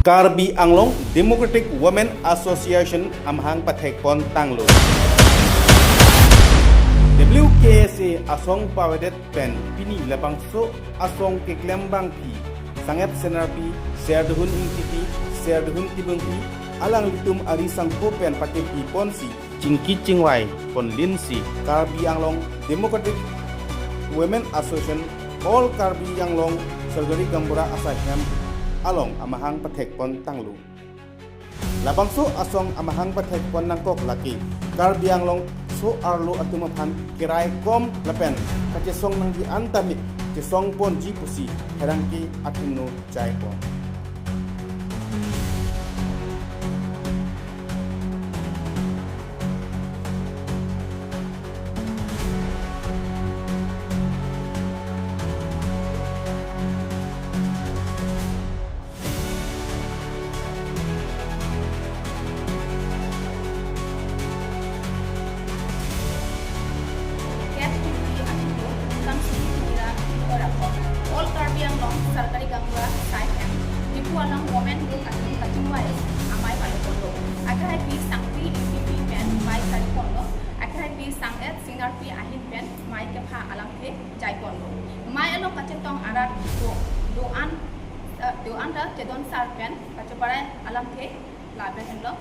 Karbi Anglong Democratic Women Association amahang pethek tanglo. WKSA asong pawedet pen pini labangso asong keklembang pi sangat senarpi serdhun ingtipi serdhun tibungpi alang litum ari sangko pen patim pi ponsi cingki cingwai pon linsi Karbi Anglong Democratic Women Association all Karbi Anglong Sergari Gambura Asaham along amahang pethek tanglo. Labangso asong amahang pethek nangkok laki Karbi Anglong so arlo atumapan kirai kom lapen kacesong nang di antamit kesong pon jipusi herangki atino jai pon. All Karbi Anglong Sarkari Gambura Saihan Dipu Anglong Women Group at Katumwai Amai Palipondo Akarai P Sangpi IPP Pen Mai Kalipondo Akarai P Sanget Singer P Ahin Pen Mai Kepa Alangke Jaipondo Mai Along Kacetong Arat Doan da Jedon Sar Pen Kaceparai Alangke Laben Enlo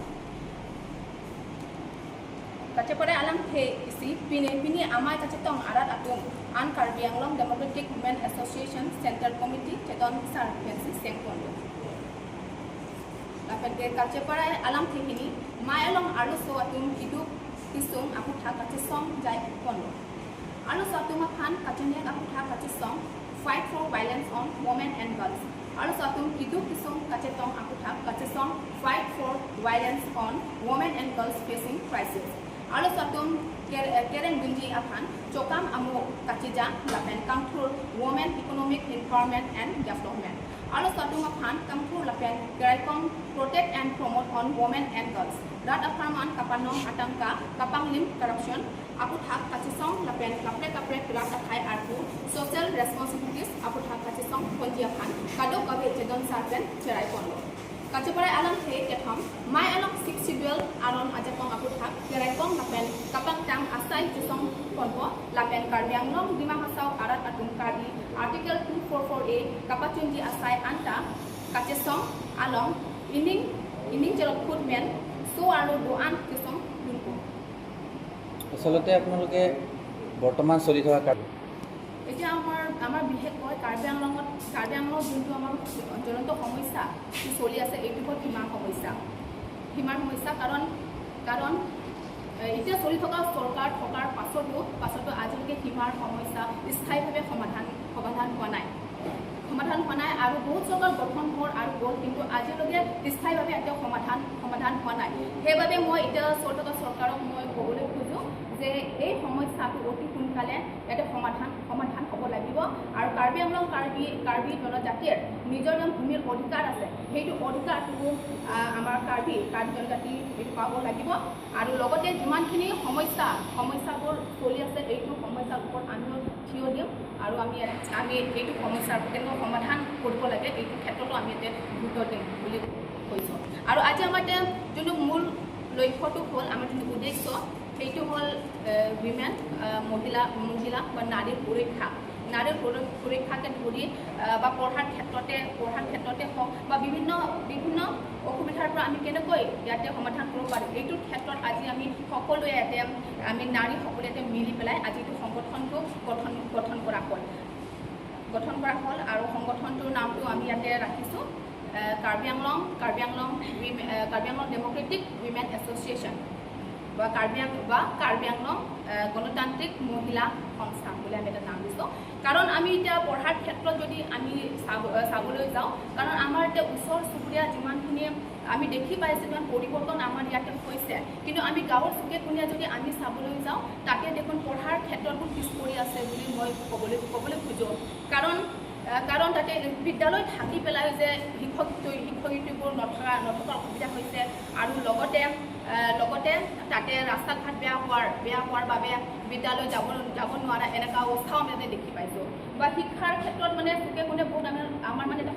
Kaceparai Alangke isi Pini Amai Kacetong Arat Atum An Karbi Anglong Democratic Women Association Central Committee Chedon Sar Pensi Sengpondo. Lapen ke Kaceparai alam thehini mai along alu so atum hidup kisung aku tha kacesong jai pondo. Alu so atum khan kacenya aku tha kacesong fight for violence on women and girls. Alu so atum hidup kisung kacetong aku tha kacesong fight for violence on women and girls facing crisis. Alu so atum Keren Bunji Apan, Chokam Amo Kachija, Lapen, Kampur, Women Economic Empowerment and Development. Alu Satung Apan, Kampur Lapen, Garaikong, Protect and Promote on Women and Girls. Rat Apaman, Kapanong, Atangka, Kapang Lim Corruption, Aputhak, Kachisong, Lapen, Kapre, Pilat Akai Arpu, Social Responsibilities, Aputhak, Kachisong, Ponji Apan, Kado Kabe Jedon Sarpen, Cherai Pondo. Kaceparai alam the ketom mai along 6 schedule aron ajapong aputhak keraipong lapen kapang tang asai jusong ponpo lapen Karbi Anglong dima hasau arat atum Karbi article 244A kapachunji asai anta kacesong along ining jelok footmen so aro doan kesong dunko আসলতে আপোনালোকে বৰ্তমান চলি থকা এতিয়া আমাৰ বিশেষকৈ Karbi Anglong যোনটো আমাৰ জ্বলন্ত সমস্যা চলি আছে এইটো হ'ল সীমাৰ সমস্যা কাৰণ এতিয়া চলি থকা চৰকাৰ থকাৰ পাছতো আজিলৈকে সীমাৰ সমস্যা স্থায়ীভাৱে সমাধান হোৱা নাই আৰু বহুত চৰকাৰ গঠন হ'ল আৰু গ'ল কিন্তু আজিলৈকে স্থায়ীভাৱে এটা সমাধান হোৱা নাই সেইবাবে মই এতিয়া চলি থকা চৰকাৰক মই ক'বলৈ খোজো যে এই সমস্যাটো অতি সোনকালে এটা সমাধান হ'ব লাগিব আৰু Karbi Anglong কাৰ্বি জনজাতিৰ নিজৰ ভূমিৰ অধিকাৰ আছে সেইটো অধিকাৰটো আমাৰ কাৰ্বি জনজাতি পাব লাগিব আৰু লগতে যিমানখিনি সমস্যাবোৰ চলি আছে এইটো সমস্যাৰ ওপৰত আমি থিয় দিম আৰু আমি এইটো সমস্যাৰ কেনেকৈ সমাধান কৰিব লাগে এইটো ক্ষেত্ৰতো আমি এতিয়া গুৰুত্ব দিম বুলি কৈছোঁ আৰু আজি আমাৰ যোনটো মূল লক্ষ্যটো হ'ল আমাৰ যোনটো উদ্দেশ্য সেইটো হ'ল উইমেন মহিলা বা নাৰীৰ সুৰক্ষাকে ধৰি বা পঢ়াৰ ক্ষেত্ৰতে হওক বা বিভিন্ন অসুবিধাৰ পৰা আমি কেনেকৈ ইয়াতে সমাধান কৰিব পাৰিম এইটোৰ ক্ষেত্ৰত আজি আমি সকলোৱে ইয়াতে আমি নাৰীসকলে ইয়াতে মিলি পেলাই আজি এইটো সংগঠনটো গঠন কৰা হ'ল আৰু সংগঠনটোৰ নামটো আমি ইয়াতে ৰাখিছোঁ Karbi Anglong Democratic Women Association বা Karbi Anglong গণতান্ত্ৰিক মহিলা সংস্থা বুলি আমি এটা নাম দিছোঁ কাৰণ আমি এতিয়া পঢ়াৰ ক্ষেত্ৰত যদি আমি চাবলৈ যাওঁ কাৰণ আমাৰ এতিয়া ওচৰ চুবুৰীয়া যিমানখিনি আমি দেখি পাইছোঁ যিমান পৰিৱৰ্তন আমাৰ ইয়াতে হৈছে কিন্তু আমি গাঁৱৰ চুকে কোণে যদি আমি চাবলৈ যাওঁ তাতে দেখোন পঢ়াৰ ক্ষেত্ৰতো পিছ পৰি আছে বুলি মই ক'বলৈ খোজোঁ কাৰণ তাতে বিদ্যালয় থাকি পেলাই যে শিক্ষক-শিক্ষয়িত্ৰীবোৰ নথকাৰ অসুবিধা হৈছে আৰু লগতে তাতে ৰাস্তা ঘাট বেয়া হোৱাৰ বাবে বিদ্যালয় যাব নোৱাৰা এনেকুৱা অৱস্থাও আমি দেখি পাইছোঁ বা শিক্ষাৰ ক্ষেত্ৰত মানে চুকে কোণে বহুত আমাৰ মানে এটা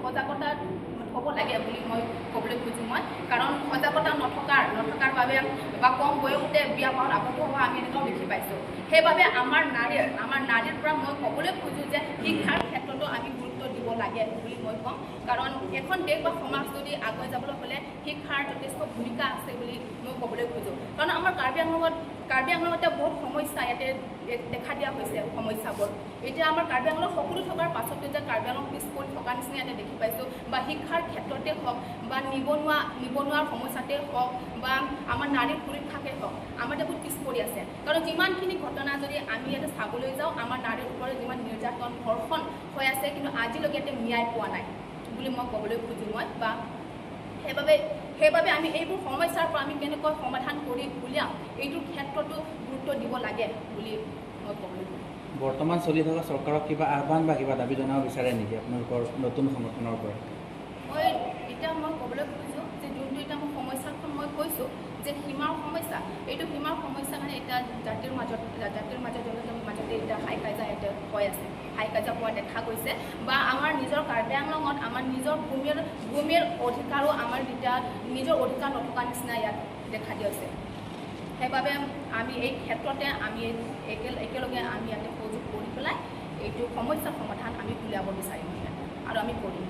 হ'ব লাগে বুলি মই ক'বলৈ খোজোঁ মই কাৰণ সজাগতা নথকাৰ বাবে বা কম বয়সতে বিয়া বাহত আবদ্ধ হোৱা আমি এনেকুৱাও দেখি পাইছোঁ সেইবাবে আমাৰ নাৰীৰ পৰা মই ক'বলৈ খোজোঁ যে শিক্ষাৰ ক্ষেত্ৰতো আমি গুৰুত্ব দিব লাগে বুলি মই ক'ম কাৰণ এখন দেশ বা সমাজ যদি আগুৱাই যাবলৈ হ'লে শিক্ষাৰ যথেষ্ট ভূমিকা আছে বুলি মই ক'বলৈ খোজোঁ কাৰণ আমাৰ কাৰ্বি আংলঙতে বহুত সমস্যা ইয়াতে দেখা দিয়া হৈছে সমস্যাবোৰ এতিয়া আমাৰ কাৰ্বি আংলং সকলো থকাৰ পাছতো যে কাৰ্বি আংলং পিছ পৰি থকা নিচিনা ইয়াতে দেখি পাইছোঁ বা শিক্ষাৰ ক্ষেত্ৰতে হওক বা নিবনুৱাৰ সমস্যাতে হওক বা আমাৰ নাৰীৰ সুৰক্ষাতে হওক আমাৰ বহুত পিছ পৰি আছে কাৰণ যিমানখিনি ঘটনা যদি আমি ইয়াতে চাবলৈ যাওঁ আমাৰ নাৰীৰ ওপৰত যিমান নিৰ্যাতন ধৰ্ষণ হৈ আছে কিন্তু আজিলৈকে ইয়াতে ন্যায় পোৱা নাই বুলি মই ক'বলৈ খোজোঁ মই বা সেইবাবে আমি এইবোৰ সমস্যাৰ পৰা আমি কেনেকৈ সমাধান কৰি উলিয়াম এইটোৰ ক্ষেত্ৰতো গুৰুত্ব দিব লাগে বুলি মই ক'বলৈ খোজোঁ বৰ্তমান চলি থকা চৰকাৰক কিবা আহ্বান বা কিবা দাবী জনাব বিচাৰে নেকি আপোনালোকৰ নতুন সংগঠনৰ পৰা মই ক'বলৈ খোজোঁ যে যোনটো এতিয়া মই সমস্যাখন মই কৈছোঁ যে সীমাৰ সমস্যা এইটো সীমাৰ সমস্যা কাৰণে এতিয়া জাতিৰ জনজাতিৰ মাজতে এতিয়া হাই কাজিয়া ইয়াতে হৈ আছে হাই কাজিয়া পোৱা দেখা গৈছে বা আমাৰ নিজৰ কাৰ্বি আংলঙত আমাৰ নিজৰ ভূমিৰ অধিকাৰো আমাৰ এতিয়া নিজৰ অধিকাৰ নথকা নিচিনা ইয়াত দেখা দিয়া হৈছে সেইবাবে আমি এই ক্ষেত্ৰতে আমি একেলগে আমি ইয়াতে সহযোগ কৰি পেলাই এইটো সমস্যাৰ সমাধান আমি উলিয়াব বিচাৰিম ইয়াতে আৰু আমি কৰিম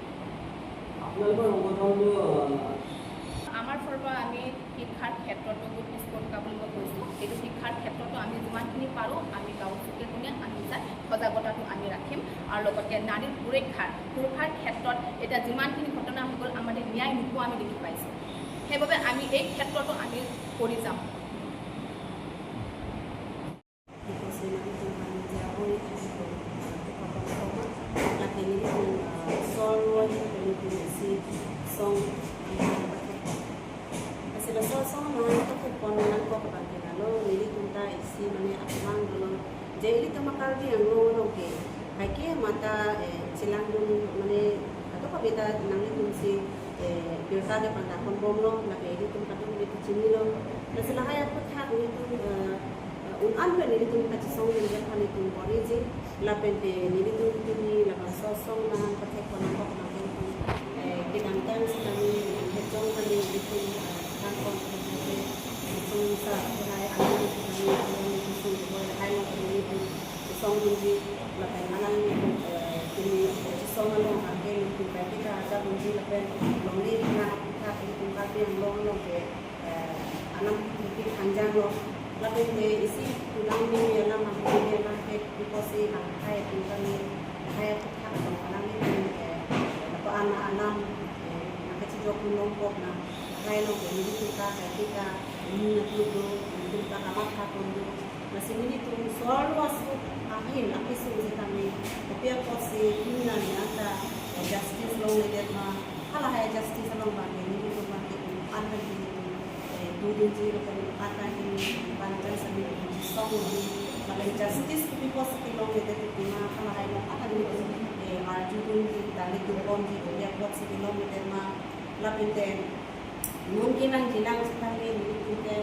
আমাৰ ফালৰ পৰা আমি শিক্ষাৰ ক্ষেত্ৰতো বহুত পিছ পৰি থকা বুলি মই কৈছোঁ এইটো শিক্ষাৰ ক্ষেত্ৰতো আমি যিমানখিনি পাৰোঁ আমি গাঁৱৰ চুকে কোণে আমি যাই সজাগতাটো আমি ৰাখিম আৰু লগতে নাৰীৰ সুৰক্ষাৰ ক্ষেত্ৰত এতিয়া যিমানখিনি ঘটনা হৈ গ'ল আমাৰ ন্যায় নোপোৱা আমি দেখি পাইছোঁ সেইবাবে আমি এই ক্ষেত্ৰতো আমি কৰি যাম jadi itu makar dia ngomong oke, haiknya mata cilang dulu mana atau apa beta nangi tu si biasa dia pandang konbom lo, nak ini tu kata itu cini lo, dan selain aku tak itu unan pen ini tu kata song yang dia kan itu bori je, lapen de ini tu ni lapan sosong nahan pethek konon kok nak itu kita kan sekali hejong kan ini tu kan kon itu susah, hai anak itu song bunyi lapan alang ini song along angin itu kita ada bunyi lapan longi nak kita itu tapi yang long ke alam itu panjang lo lapan de isi tulang ni alam angin ni alam ke dikosi angkai itu kan angkai kita kalau alam itu apa anak nak kecil jauh pulang kok nak angkai lo ke ini kita ini nak dulu kita kamar kakun dulu masih ini tu soal masuk akhir sih kami tapi apa sih ini ada justice law ni dia mah kalau ada justice law bagi ini tu bagi anda ini tu dua jiri kalau ada ini bantuan sendiri song ini kalau justice tu pasti law ni dia tu mah kalau ada ini arju tu dari tu pun dia buat sih law ni dia mah lapin mungkin ang jilang sekali ini kita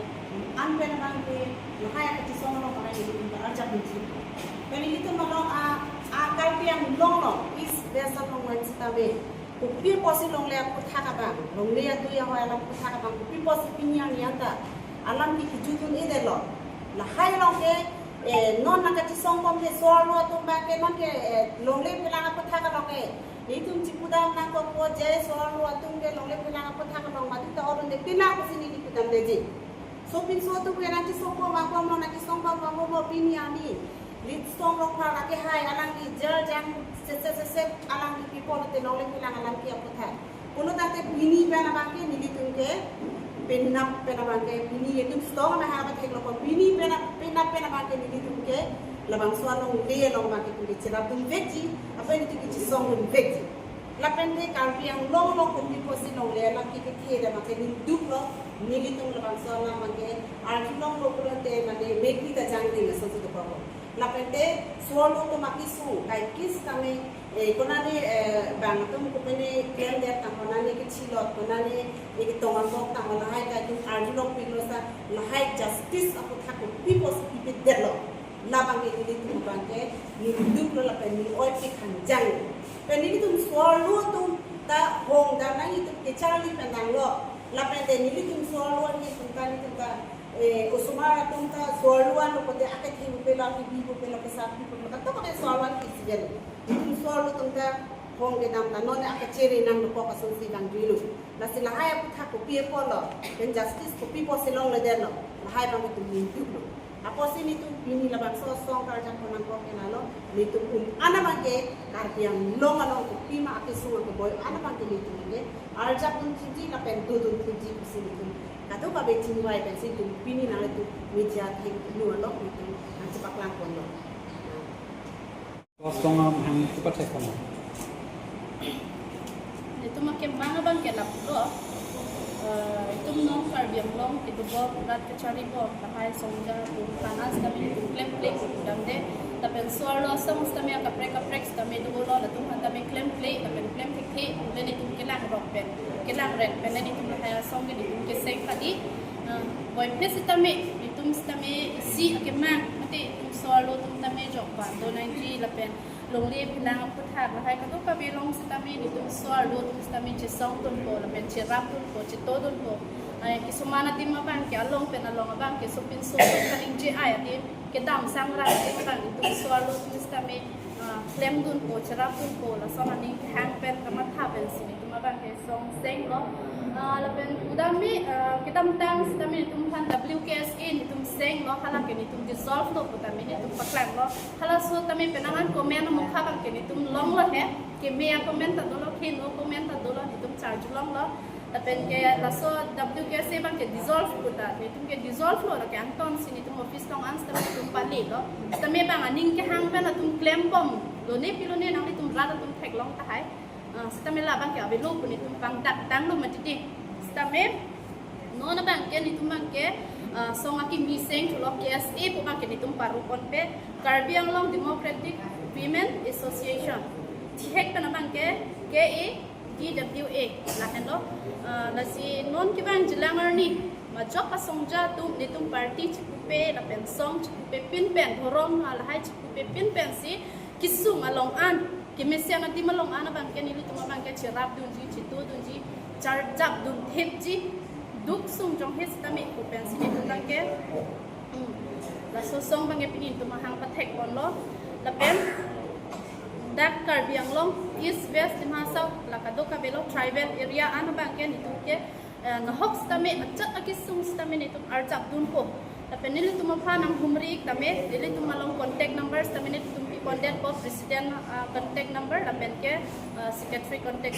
anpen bangke lahaya kecil song lo kalau ini kita arjak mencuri When itu malang Karbi Anglong is biasa long sitabe. Kupi posi long le aku thakabang. Long le atu yang alam aku thakabang. Kupi posi pinyang yanta. Alam di kijutun ide lo. La hai long ke non nakati song kom ke solo tu ke non ke long le pelang aku thakabang ke. Itu cipudam nak ko je solo tu ke long le pelang aku thakabang. Mati ta orang de pina aku sini di kudam leji. So pin so tu ke nanti song ko ma ko nanti song ko mo pinyang ni. Lit song lo para ke hai alang di jer jam se alang di people te noleng bilang alang ki apa tha kono tate bini pena bangke nili tunke penap pena bangke bini itu stong na ha ba thek lo ko bini pena bangke nili tunke labang swalong le lo bangke tunke chira tum vekji apa ini tu song tum vekji la pente Karbi yang long ko di posi lo le la ki ke da bangke ni duk lo nili tung labang swalong bangke arjulong lo ko te mane mekli ta jang ding so to ko lapente swallow to makisu kai kis kami konani bangtum kupene kel der ta konani ke chilot konani ek tongan bok ta malahai ka tin arjulok pilosa lahai justice aku thaku people people delo labang ke ni tu bangke ni duk lo lapen ni oi ki khanjang peni tu swallow tu ta hong da na itu kecari pendang lo la pende ni litum soaluan ni tunta usumara tunta soaluan lo kote aket hiu pela bibu pela kesapi pela kata pakai soaluan kisian litum soalu tunta hong de nam tanone akeceri nang lo ko kasunsi nang dilu la sila haya putha ko pie polo dan justice ko pipo silong le deno la haya pa mutu mintu lo apo sini tu bini la bang song kar jang konang ko kenalo litu ana mangke Karbi yang long ano ko pima ake sunga ko boy ana mangke litu nge arja pun cinci la pen do cinci sini tu kato ka be cinwai pen sini tu bini na tu media thing nu ano itu ang cepak lang ko no kosong amahang cepat saya kono itu makin mana bang kelap lo itu nong Karbi yang long itu bor rat kecari bor bahaya songja panas kami itu klem dan de tapi suara sama kami agak prek kami itu bolo lalu kami klem pethek dan itu kelang rock pen kelang red pen dan itu bahaya songja itu keseng tadi boy pes kami itu kami si akemang nanti itu suara itu kami jawab do nanti lapen lông liệp lang phật hạt là hay các tốt các vị long sẽ mi đi tung xoa luôn sẽ mi chỉ song tuần cổ là bên chỉ rap tuần cổ chỉ tô tuần cổ cái số mà nãy mà bang cái long bên long bang cái số pin số cái linh chỉ ai thì cái đam sang ra cái bang đi tung xoa luôn sẽ mi claim tuần cổ chỉ rap tuần cổ là sau mà ninh hang bên cái mặt tháp bên xin thì mà bang cái song seng đó là bên udah mi cái đam tang sẽ mi tung phan WKSA đi tung seng đó hay là cái đi tung dissolve đó của mi đi tung paklang đó hay là số mi penangan comment mukha bang kini tum long lo he ke mea comment ta dolo ke no comment ta dolo tum charge long lo tapen ke laso WKC bang ke dissolve kuta tum ke dissolve lo ke anton sini tum office tong ans ta tum pali lo tame bang aning ke hang ben tum claim bom lo ne pilo ne nang tum rada tum thek long ta hai stame la bang ke ave lo puni tum pang tak tang lo matiti stame no na bang ke ni tum bang ke songa ki miseng lo KSA pu bang ke ni tum paru kon pe Karbi Anglong Democratic Women Association Thek pa naman ke KADWA lahan lo la si non ki bang jilangar ni majok pa songja tu nitung party chikupe la pen song chikupe pin pen horong la hai chikupe pin pen si kisung along an ki mesia na ti malong an bang ke ni lu tu bang ke chirap dun ji chitu dun ji char jap dun thep ji duk sung jong hes tami ko pen si ni bang ke la so song bang ke pinin tu mahang pethek kon lo la pen dak Karbi Anglong East West Dimhasau la kado ka belo tribal area an bang ke ni tu ke na hok stame achat akisung stame ni tu arjap dun ko la pen ni tu ma pha nang humri tame ni tu malong contact numbers tame ni tu pi contact ko president contact number la pen ke secretary contact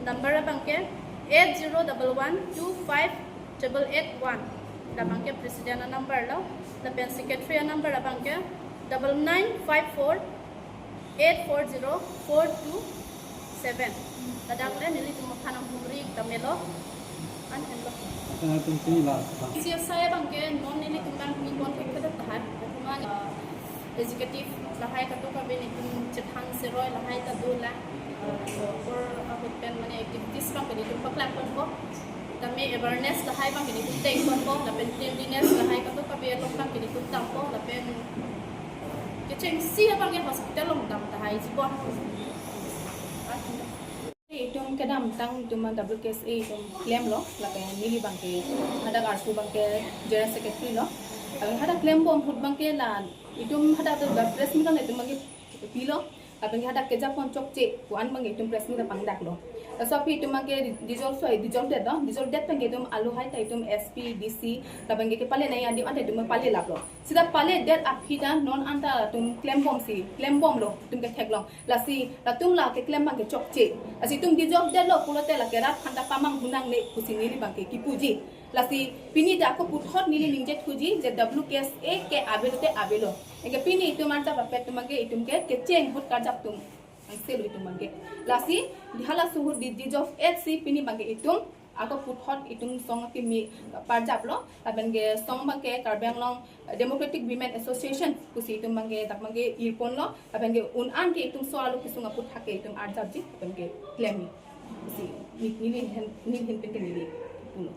number bang ke 8011258881 la bang ke president number lo la pen secretary number la bang ke 9954 840427 kadang le nili tu makan ang humri tamelo an lo karena tum pila sia saya bang ke non nili tu bang mi contact kada tahan kuma executive lahai ka tu ka be ni tu chethan seroi lahai ta dula or aku pen mane activities bang ke ni tu paklan kon ko kami awareness lahai bang ke ni tu take kon ko la pen cleanliness lahai ka tu ka be lo bang ke ni tu tam ko la pen Keceng siya bang yang hospital long dam tahai jibon. Itum kadam tang itum WKSA itum claim lo, lape nili bang ke ada arsu bang ke general secretary lo. Ang ada claim bom hut bang ke lan itum ada tu press meet bang itum bang ke pilo. Abang ada kerja koncok cek, kuan bang itum press meet bang dak lo. So api itum bang ke dissolve dead bang itum alu hai ta itum SP DC labang ke pale nai andi ante itum pale lap lo. Sida pale dead api dan non anta tum claim bom lo itum ke thek lo. La si la tum la ke claim bang ke chok cek. Asi itum dissolve dead lo pulote la ke rat khanda pamang hunang ne kusini ni bang ke kipuji. La si pini da ko puthot nili ninjet kuji je WKSA ke abelo. Enge pini itum anta papet tum ke itum ke cheng hut ka jak tum selu itum bangke lasi dihala suhur di job HC pini bangke itum ako puthot itum song ki mi parjap lo abenge song bangke Karbi Anglong Democratic Women Association kusi itum bangke tak bangke ilpon lo abenge un an ke itum soalu kisunga puthake itum arjap ji bangke claim kusi ni hin pen ke ni puno